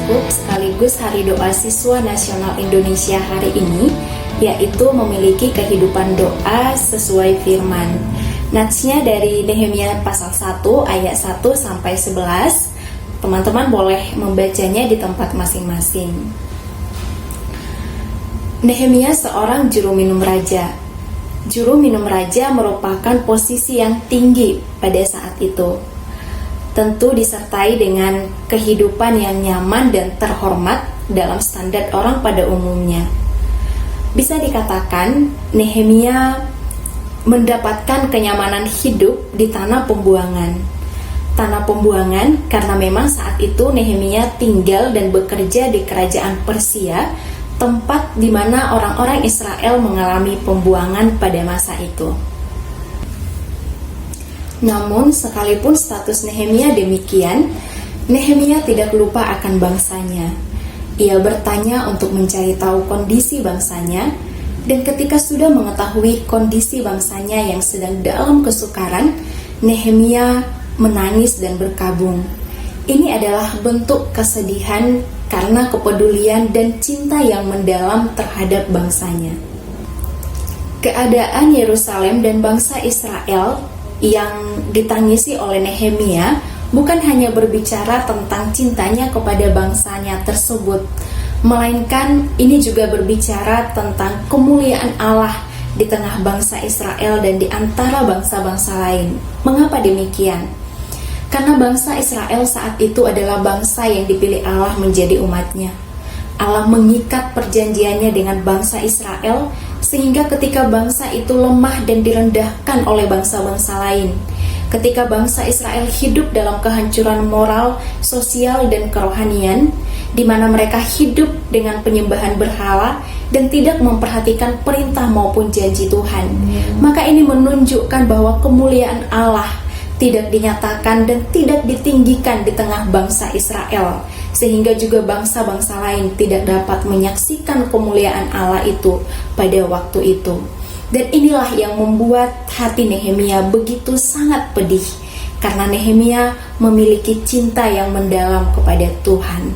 Biskop sekaligus Hari Doa Siswa Nasional Indonesia hari ini, yaitu memiliki kehidupan doa sesuai firman. Natsnya dari Nehemia pasal 1 ayat 1 sampai 11. Teman-teman boleh membacanya di tempat masing-masing. Nehemia seorang juru minum raja. Juru minum raja merupakan posisi yang tinggi pada saat itu. Tentu disertai dengan kehidupan yang nyaman dan terhormat dalam standar orang pada umumnya. Bisa dikatakan Nehemia mendapatkan kenyamanan hidup di tanah pembuangan. Tanah pembuangan karena memang saat itu Nehemia tinggal dan bekerja di kerajaan Persia, tempat di mana orang-orang Israel mengalami pembuangan pada masa itu. Namun, sekalipun status Nehemia demikian, Nehemia tidak lupa akan bangsanya. Ia bertanya untuk mencari tahu kondisi bangsanya, dan ketika sudah mengetahui kondisi bangsanya yang sedang dalam kesukaran, Nehemia menangis dan berkabung. Ini adalah bentuk kesedihan karena kepedulian dan cinta yang mendalam terhadap bangsanya. Keadaan Yerusalem dan bangsa Israel yang ditangisi oleh Nehemia bukan hanya berbicara tentang cintanya kepada bangsanya tersebut, melainkan ini juga berbicara tentang kemuliaan Allah di tengah bangsa Israel dan di antara bangsa-bangsa lain. Mengapa demikian? Karena bangsa Israel saat itu adalah bangsa yang dipilih Allah menjadi umatnya. Allah mengikat perjanjiannya dengan bangsa Israel, sehingga ketika bangsa itu lemah dan direndahkan oleh bangsa-bangsa lain, ketika bangsa Israel hidup dalam kehancuran moral, sosial, dan kerohanian, di mana mereka hidup dengan penyembahan berhala dan tidak memperhatikan perintah maupun janji Tuhan, maka ini menunjukkan bahwa kemuliaan Allah tidak dinyatakan dan tidak ditinggikan di tengah bangsa Israel, sehingga juga bangsa-bangsa lain tidak dapat menyaksikan kemuliaan Allah itu pada waktu itu. Dan inilah yang membuat hati Nehemia begitu sangat pedih, karena Nehemia memiliki cinta yang mendalam kepada Tuhan.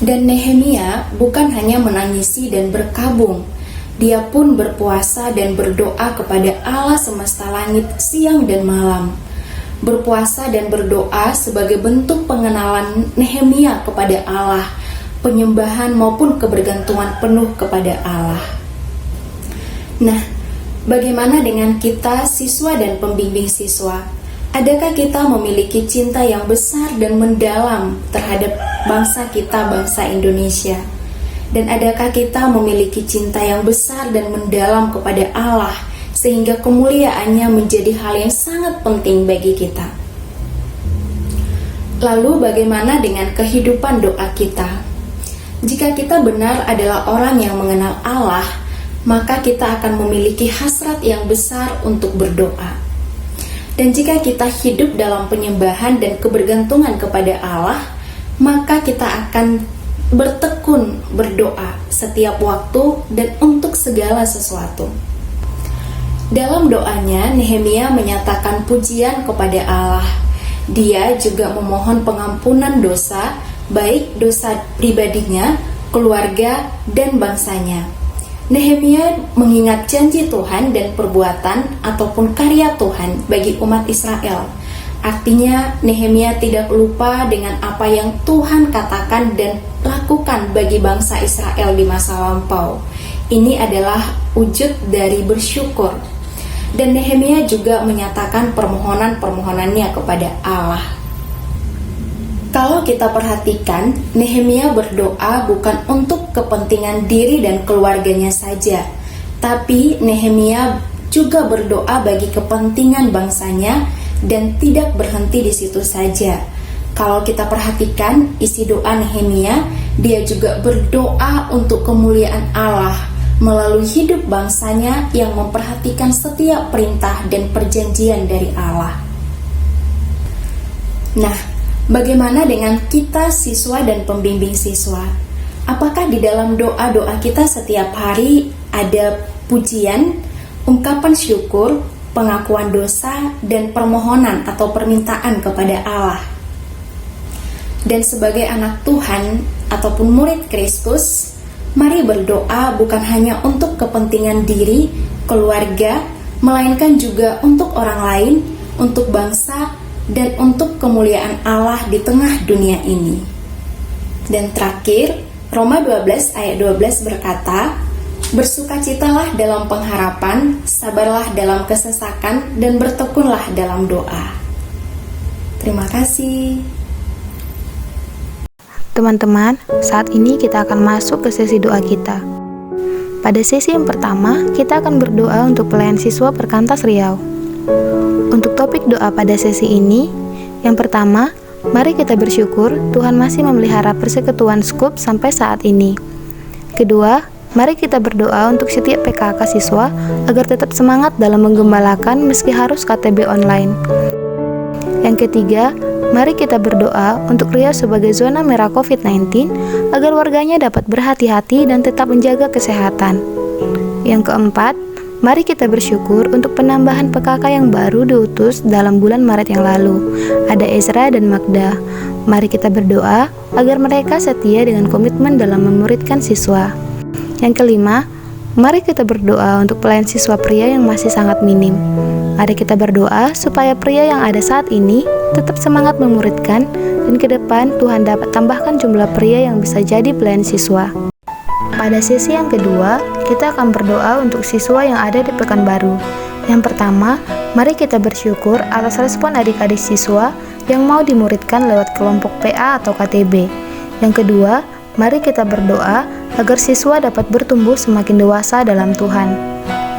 Dan Nehemia bukan hanya menangisi dan berkabung, dia pun berpuasa dan berdoa kepada Allah semesta langit siang dan malam. Berpuasa dan berdoa sebagai bentuk pengenalan Nehemia kepada Allah, penyembahan maupun kebergantungan penuh kepada Allah. Nah, bagaimana dengan kita siswa dan pembimbing siswa? Adakah kita memiliki cinta yang besar dan mendalam terhadap bangsa kita, bangsa Indonesia? Dan adakah kita memiliki cinta yang besar dan mendalam kepada Allah, sehingga kemuliaannya menjadi hal yang sangat penting bagi kita? Lalu bagaimana dengan kehidupan doa kita? Jika kita benar adalah orang yang mengenal Allah, maka kita akan memiliki hasrat yang besar untuk berdoa. Dan jika kita hidup dalam penyembahan dan kebergantungan kepada Allah, maka kita akan bertekun berdoa setiap waktu dan untuk segala sesuatu. Dalam doanya, Nehemia menyatakan pujian kepada Allah. Dia juga memohon pengampunan dosa, baik dosa pribadinya, keluarga, dan bangsanya. Nehemia mengingat janji Tuhan dan perbuatan ataupun karya Tuhan bagi umat Israel. Artinya, Nehemia tidak lupa dengan apa yang Tuhan katakan dan lakukan bagi bangsa Israel di masa lampau. Ini adalah wujud dari bersyukur. Dan Nehemia juga menyatakan permohonan-permohonannya kepada Allah. Kalau kita perhatikan, Nehemia berdoa bukan untuk kepentingan diri dan keluarganya saja, tapi Nehemia juga berdoa bagi kepentingan bangsanya dan tidak berhenti di situ saja. Kalau kita perhatikan isi doa Nehemia, dia juga berdoa untuk kemuliaan Allah melalui hidup bangsanya yang memperhatikan setiap perintah dan perjanjian dari Allah. Nah, bagaimana dengan kita siswa dan pembimbing siswa? Apakah di dalam doa-doa kita setiap hari ada pujian, ungkapan syukur, pengakuan dosa, dan permohonan atau permintaan kepada Allah? Dan sebagai anak Tuhan ataupun murid Kristus, mari berdoa bukan hanya untuk kepentingan diri, keluarga, melainkan juga untuk orang lain, untuk bangsa, dan untuk kemuliaan Allah di tengah dunia ini. Dan terakhir, Roma 12 ayat 12 berkata, bersukacitalah dalam pengharapan, sabarlah dalam kesesakan, dan bertekunlah dalam doa. Terima kasih. Teman-teman, saat ini kita akan masuk ke sesi doa kita. Pada sesi yang pertama, kita akan berdoa untuk pelayan siswa Perkantas Riau. Untuk topik doa pada sesi ini, yang pertama, mari kita bersyukur Tuhan masih memelihara persekutuan Skup sampai saat ini. Kedua, mari kita berdoa untuk setiap PKK siswa agar tetap semangat dalam menggembalakan meski harus KTB online. Yang ketiga, mari kita berdoa untuk Riau sebagai zona merah COVID-19 agar warganya dapat berhati-hati dan tetap menjaga kesehatan. Yang keempat, mari kita bersyukur untuk penambahan PKK yang baru diutus dalam bulan Maret yang lalu. Ada Ezra dan Magda. Mari kita berdoa agar mereka setia dengan komitmen dalam memuridkan siswa. Yang kelima, mari kita berdoa untuk pelayan siswa pria yang masih sangat minim. Mari kita berdoa supaya pria yang ada saat ini tetap semangat memuridkan dan ke depan Tuhan dapat tambahkan jumlah pria yang bisa jadi pelayan siswa. Pada sesi yang kedua, kita akan berdoa untuk siswa yang ada di Pekanbaru. Yang pertama, mari kita bersyukur atas respon adik-adik siswa yang mau dimuridkan lewat kelompok PA atau KTB. Yang kedua, mari kita berdoa agar siswa dapat bertumbuh semakin dewasa dalam Tuhan.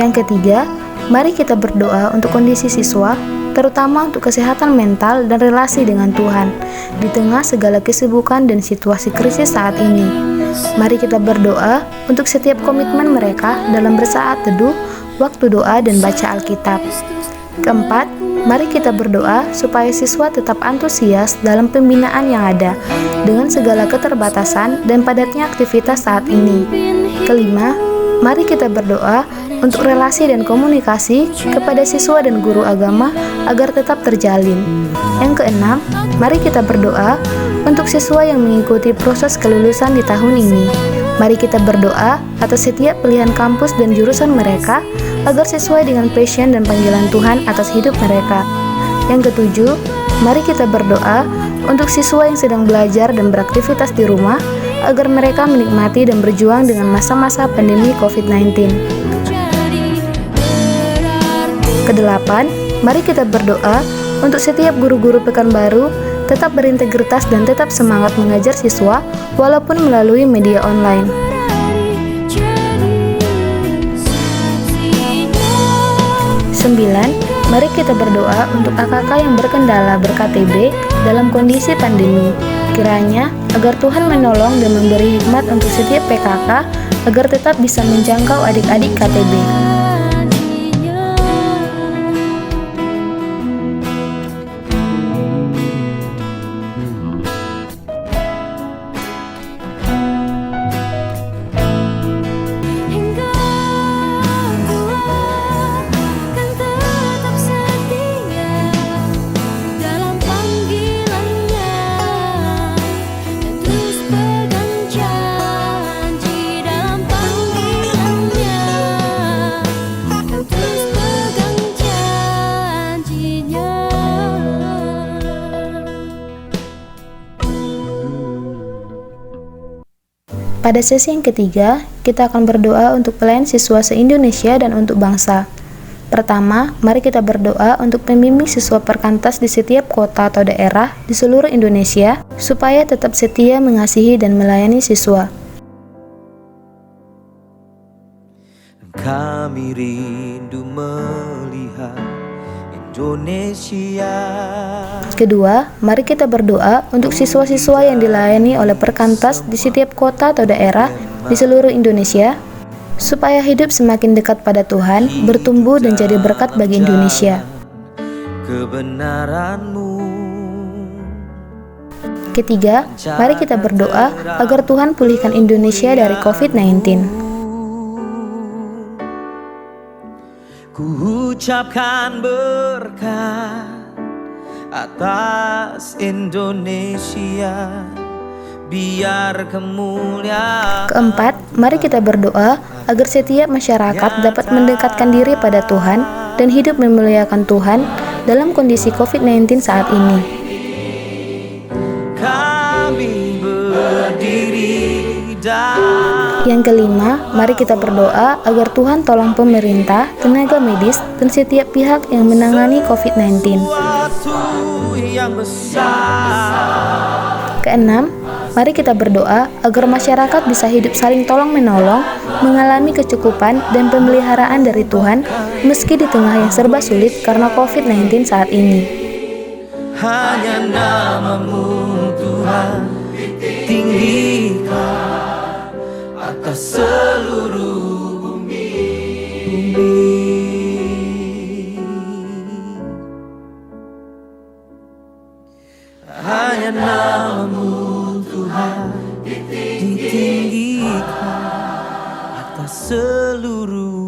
Yang ketiga, mari kita berdoa untuk kondisi siswa, terutama untuk kesehatan mental dan relasi dengan Tuhan, di tengah segala kesibukan dan situasi krisis saat ini. Mari kita berdoa untuk setiap komitmen mereka dalam bersaat teduh, waktu doa, dan baca Alkitab. Keempat, mari kita berdoa supaya siswa tetap antusias dalam pembinaan yang ada, dengan segala keterbatasan dan padatnya aktivitas saat ini. Kelima, mari kita berdoa untuk relasi dan komunikasi kepada siswa dan guru agama agar tetap terjalin. Yang keenam, mari kita berdoa untuk siswa yang mengikuti proses kelulusan di tahun ini. Mari kita berdoa atas setiap pilihan kampus dan jurusan mereka agar sesuai dengan passion dan panggilan Tuhan atas hidup mereka. Yang ketujuh, mari kita berdoa untuk siswa yang sedang belajar dan beraktivitas di rumah agar mereka menikmati dan berjuang dengan masa-masa pandemi COVID-19. Kedelapan, mari kita berdoa untuk setiap guru-guru Pekanbaru tetap berintegritas dan tetap semangat mengajar siswa walaupun melalui media online. Sembilan, mari kita berdoa untuk AKK yang berkendala ber-KTB dalam kondisi pandemi. Kiranya agar Tuhan menolong dan memberi hikmat untuk setiap PKK agar tetap bisa menjangkau adik-adik KTB. Pada sesi yang ketiga, kita akan berdoa untuk pelayan siswa se-Indonesia dan untuk bangsa. Pertama, mari kita berdoa untuk pembimbing siswa perkantas di setiap kota atau daerah di seluruh Indonesia, supaya tetap setia mengasihi dan melayani siswa. Kami rindu melihat Indonesia. Kedua, mari kita berdoa untuk siswa-siswa yang dilayani oleh perkantas di setiap kota atau daerah di seluruh Indonesia, supaya hidup semakin dekat pada Tuhan, bertumbuh dan jadi berkat bagi Indonesia. Kebenaran-Mu. Ketiga, mari kita berdoa agar Tuhan pulihkan Indonesia dari COVID-19. Ku ucapkan berkat atas Indonesia, biar kemuliaan. Keempat, mari kita berdoa agar setiap masyarakat dapat mendekatkan diri pada Tuhan dan hidup memuliakan Tuhan dalam kondisi COVID-19 saat ini. Kami berdiri dan Yang kelima, mari kita berdoa agar Tuhan tolong pemerintah, tenaga medis, dan setiap pihak yang menangani COVID-19. sesuatu yang besar. Keenam, mari kita berdoa agar masyarakat bisa hidup saling tolong-menolong, mengalami kecukupan dan pemeliharaan dari Tuhan, meski di tengah yang serba sulit karena COVID-19 saat ini. Hanya namamu Tuhan tinggikan atas seluruh bumi. Hanya namamu Tuhan ditinggikan atas seluruh